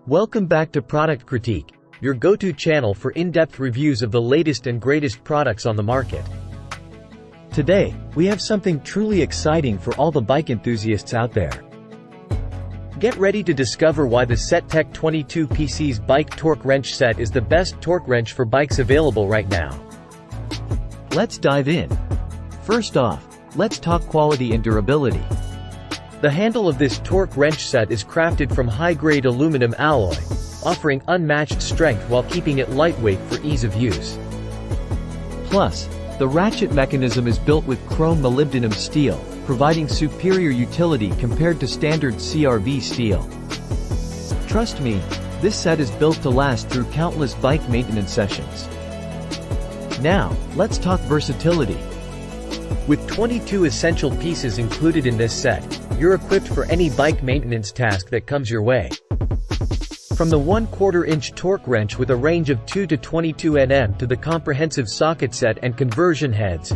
Welcome back to Product Critique, your go-to channel for in-depth reviews of the latest and greatest products on the market. Today, we have something truly exciting for all the bike enthusiasts out there. Get ready to discover why the SETTECH 22PCS bike torque wrench set is the best torque wrench for bikes available right now. Let's dive in. First off, let's talk quality and durability. The handle of this torque wrench set is crafted from high-grade aluminum alloy, offering unmatched strength while keeping it lightweight for ease of use. Plus, the ratchet mechanism is built with chrome molybdenum steel, providing superior utility compared to standard CRV steel. Trust me, this set is built to last through countless bike maintenance sessions. Now, let's talk versatility. With 22 essential pieces included in this set, you're equipped for any bike maintenance task that comes your way. From the 1/4 inch torque wrench with a range of 2 to 22 Nm to the comprehensive socket set and conversion heads,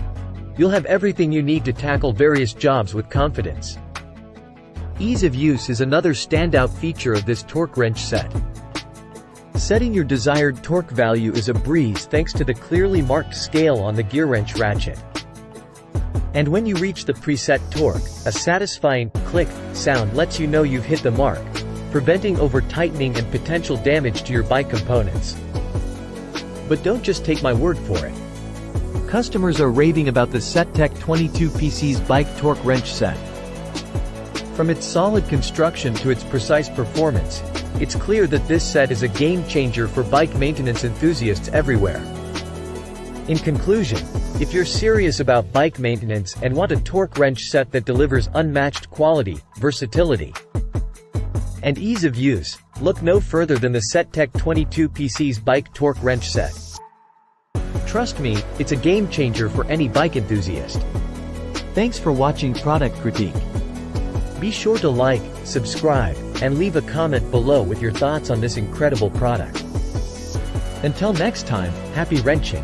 you'll have everything you need to tackle various jobs with confidence. Ease of use is another standout feature of this torque wrench set. Setting your desired torque value is a breeze thanks to the clearly marked scale on the gear wrench ratchet. And when you reach the preset torque, a satisfying click sound lets you know you've hit the mark, preventing over-tightening and potential damage to your bike components. But don't just take my word for it. Customers are raving about the SETTECH 22PCS bike torque wrench set. From its solid construction to its precise performance, it's clear that this set is a game-changer for bike maintenance enthusiasts everywhere. In conclusion, if you're serious about bike maintenance and want a torque wrench set that delivers unmatched quality, versatility, and ease of use, look no further than the SETTECH 22PCS bike torque wrench set. Trust me, it's a game changer for any bike enthusiast. Thanks for watching Product Critique. Be sure to like, subscribe, and leave a comment below with your thoughts on this incredible product. Until next time, happy wrenching!